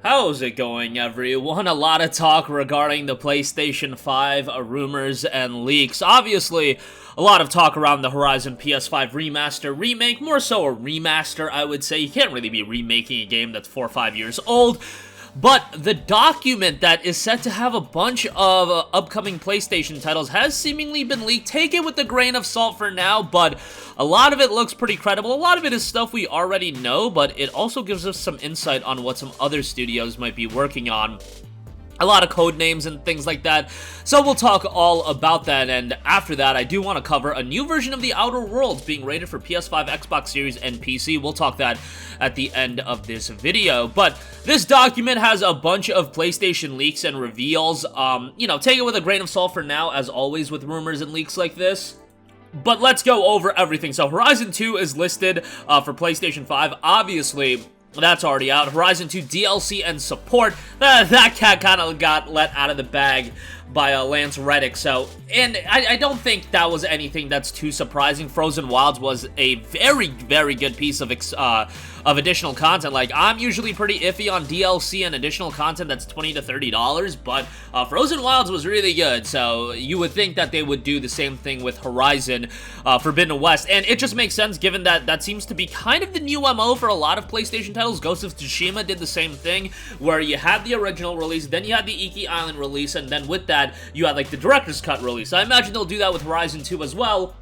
How's it going, everyone? A lot of talk regarding the PlayStation 5 rumors and leaks. Obviously, a lot of talk around the Horizon PS5 remaster, remake, more so a remaster, I would say. You can't really be remaking a game that's 4 or 5 years old. But the document that is set to have a bunch of upcoming PlayStation titles has seemingly been leaked. Take it with a grain of salt for now, but a lot of it looks pretty credible. A lot of it is stuff we already know, but it also gives us some insight on what some other studios might be working on. A lot of code names and things like that, so we'll talk all about that. And after that, I do want to cover a new version of The Outer Worlds being rated for PS5, Xbox Series, and PC. We'll talk that at the end of this video. But this document has a bunch of PlayStation leaks and reveals. Take it with a grain of salt for now, as always with rumors and leaks like this. But let's go over everything. So Horizon 2 is listed for PlayStation 5. Obviously, that's already out. Horizon 2 DLC and support. That cat kind of got let out of the bag by Lance Reddick. And I don't think that was anything that's too surprising. Frozen Wilds was a very, very good piece of additional content. Like, I'm usually pretty iffy on DLC and additional content that's $20 to $30, but Frozen Wilds was really good, so you would think that they would do the same thing with Horizon Forbidden West, and it just makes sense given that that seems to be kind of the new MO for a lot of PlayStation titles. Ghost of Tsushima did the same thing, where you had the original release, then you had the Iki Island release, and then with that, you had like the Director's Cut release. I imagine they'll do that with Horizon 2 as well.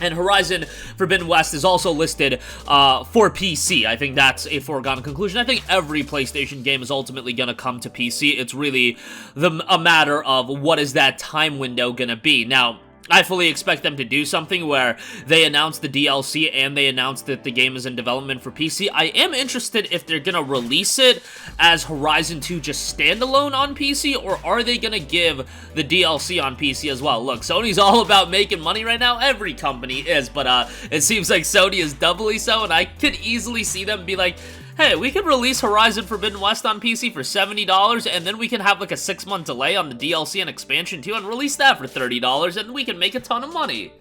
And Horizon Forbidden West is also listed for PC. I think that's a foregone conclusion. I think every PlayStation game is ultimately going to come to PC. It's really a matter of what is that time window going to be. Now, I fully expect them to do something where they announce the DLC and they announce that the game is in development for PC. I am interested if they're going to release it as Horizon 2 just standalone on PC, or are they going to give the DLC on PC as well? Look, Sony's all about making money right now. Every company is, but it seems like Sony is doubly so, and I could easily see them be like, hey, we could release Horizon Forbidden West on PC for $70, and then we can have like a 6-month delay on the DLC and expansion too, and release that for $30, and we can make a ton of money.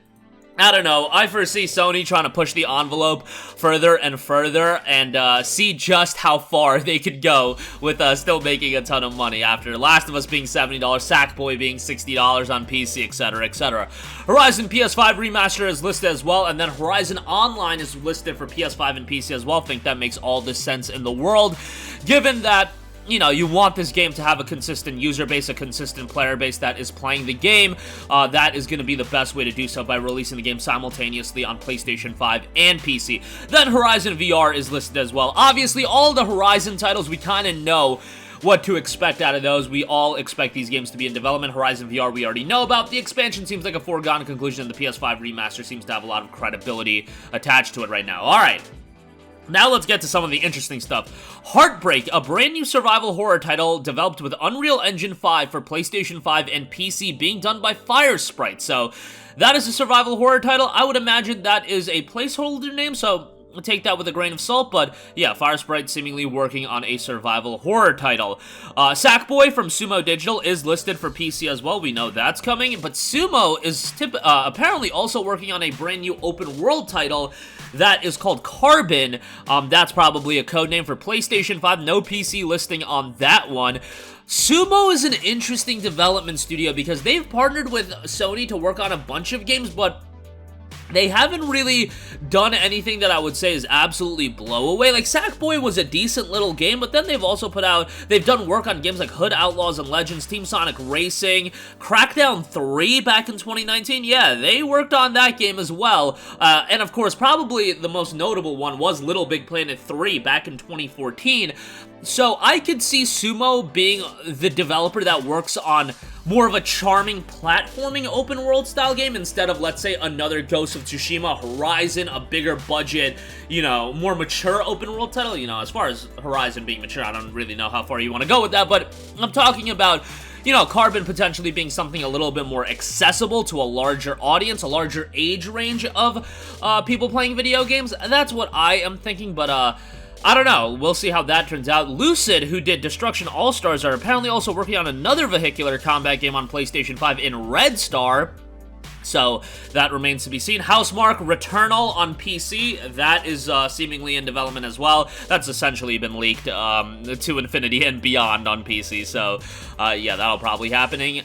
I don't know, I foresee Sony trying to push the envelope further and further and see just how far they could go with still making a ton of money after Last of Us being $70, Sackboy being $60 on PC, etc, etc. Horizon PS5 Remaster is listed as well, and then Horizon Online is listed for PS5 and PC as well. I think that makes all the sense in the world, given that you want this game to have a consistent user base, a consistent player base that is playing the game. That is going to be the best way to do so, by releasing the game simultaneously on PlayStation 5 and PC. Then Horizon VR is listed as well. Obviously, all the Horizon titles, we kind of know what to expect out of those. We all expect these games to be in development. Horizon VR we already know about. The expansion seems like a foregone conclusion, and the PS5 remaster seems to have a lot of credibility attached to it right now. Alright. Now let's get to some of the interesting stuff. Heartbreak, a brand new survival horror title developed with Unreal Engine 5 for PlayStation 5 and PC, being done by Firesprite. So that is a survival horror title. I would imagine that is a placeholder name, so take that with a grain of salt, but yeah, Firesprite seemingly working on a survival horror title. Sackboy from Sumo Digital is listed for PC as well. We know that's coming, but Sumo is apparently also working on a brand new open world title that is called Carbon. That's probably a code name for PlayStation 5. No PC listing on that one. Sumo is an interesting development studio because they've partnered with Sony to work on a bunch of games, but they haven't really done anything that I would say is absolutely blow away. Like, Sackboy was a decent little game, but then they've also they've done work on games like Hood Outlaws and Legends, Team Sonic Racing, Crackdown 3 back in 2019. Yeah, they worked on that game as well. And of course, probably the most notable one was Little Big Planet 3 back in 2014. So I could see Sumo being the developer that works on more of a charming platforming open world style game instead of, let's say, another Ghost of Tsushima, Horizon, a bigger budget, more mature open world title. As far as Horizon being mature, I don't really know how far you want to go with that, but I'm talking about, Carbon potentially being something a little bit more accessible to a larger audience, a larger age range of people playing video games. That's what I am thinking, but I don't know. We'll see how that turns out. Lucid, who did Destruction All-Stars, are apparently also working on another vehicular combat game on PlayStation 5 in Red Star. So that remains to be seen. Housemarque Returnal on PC, that is seemingly in development as well. That's essentially been leaked to infinity and beyond on PC. So yeah, that'll probably be happening.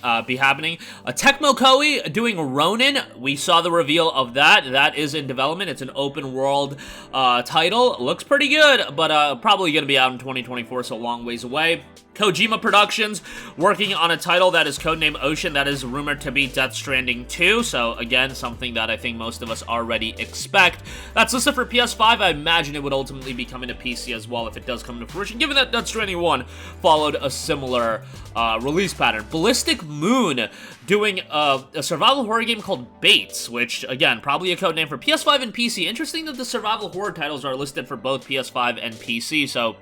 Tecmo Koei doing Ronin. We saw the reveal of that. That is in development. It's an open world title. Looks pretty good, but probably going to be out in 2024, so a long ways away. Kojima Productions working on a title that is codenamed Ocean, that is rumored to be Death Stranding 2, so again, something that I think most of us already expect. That's listed for PS5. I imagine it would ultimately be coming to PC as well if it does come to fruition, given that Death Stranding 1 followed a similar release pattern. Ballistic Moon doing a survival horror game called Bates, which, again, probably a codename for PS5 and PC. Interesting that the survival horror titles are listed for both PS5 and PC, so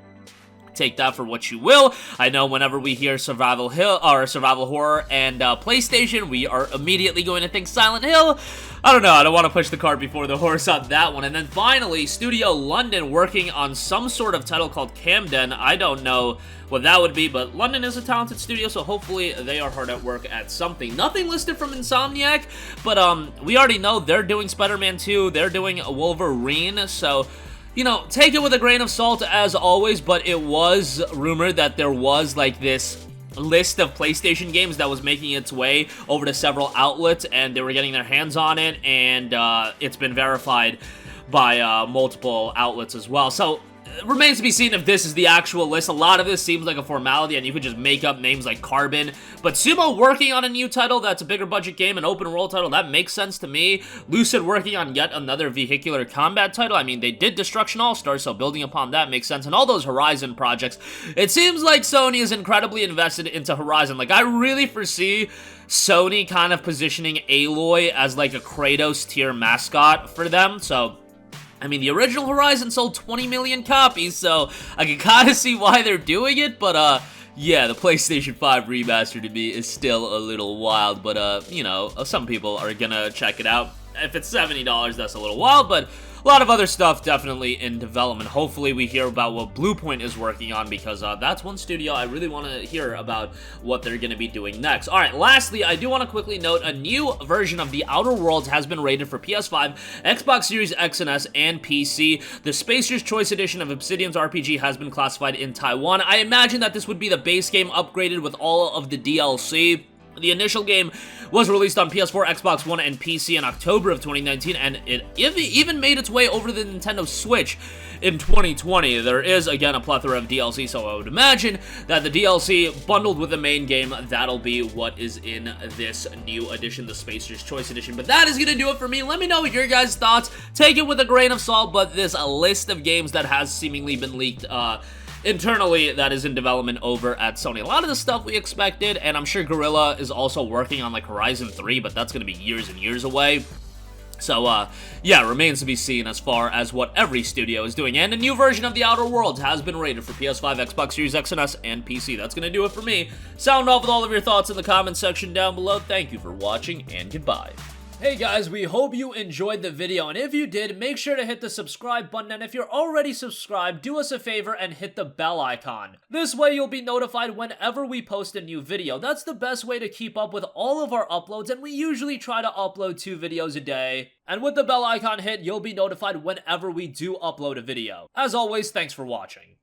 take that for what you will. I know whenever we hear survival horror and PlayStation, we are immediately going to think Silent Hill. I don't know, I don't want to push the cart before the horse on that one. And then finally, Studio London working on some sort of title called Camden. I don't know what that would be, but London is a talented studio, so hopefully they are hard at work at something. Nothing listed from Insomniac, but we already know they're doing Spider-Man 2, they're doing Wolverine, so you know, take it with a grain of salt as always, but it was rumored that there was like this list of PlayStation games that was making its way over to several outlets, and they were getting their hands on it, and it's been verified by multiple outlets as well. So it remains to be seen if this is the actual list. A lot of this seems like a formality, and you could just make up names like Carbon. But Sumo working on a new title that's a bigger budget game, an open world title, that makes sense to me. Lucid working on yet another vehicular combat title. I mean, they did Destruction All-Stars, so building upon that makes sense. And all those Horizon projects. It seems like Sony is incredibly invested into Horizon. Like, I really foresee Sony kind of positioning Aloy as like a Kratos tier mascot for them, so I mean, the original Horizon sold 20 million copies, so I can kind of see why they're doing it, but, yeah, the PlayStation 5 remaster to me is still a little wild, but, you know, some people are gonna check it out. If it's $70, that's a little wild, but a lot of other stuff definitely in development. Hopefully we hear about what Bluepoint is working on, because that's one studio I really want to hear about what they're going to be doing next. Alright, lastly, I do want to quickly note a new version of The Outer Worlds has been rated for PS5, Xbox Series X and S, and PC. The Spacer's Choice Edition of Obsidian's RPG has been classified in Taiwan. I imagine that this would be the base game upgraded with all of the DLC. The initial game was released on PS4, Xbox One, and PC in October of 2019, and it even made its way over to the Nintendo Switch in 2020. There is, again, a plethora of DLC, so I would imagine that the DLC bundled with the main game, that'll be what is in this new edition, the Spacer's Choice Edition. But that is going to do it for me. Let me know what your guys' thoughts. Take it with a grain of salt, but this a list of games that has seemingly been leaked internally that is in development over at Sony. A lot of the stuff we expected, and I'm sure Guerrilla is also working on like Horizon 3, but that's going to be years and years away. So, yeah, remains to be seen as far as what every studio is doing. And a new version of The Outer Worlds has been rated for PS5, Xbox Series X and S, and PC. That's going to do it for me. Sound off with all of your thoughts in the comments section down below. Thank you for watching, and goodbye. Hey guys, we hope you enjoyed the video, and if you did, make sure to hit the subscribe button, and if you're already subscribed, do us a favor and hit the bell icon. This way you'll be notified whenever we post a new video. That's the best way to keep up with all of our uploads, and we usually try to upload 2 videos a day. And with the bell icon hit, you'll be notified whenever we do upload a video. As always, thanks for watching.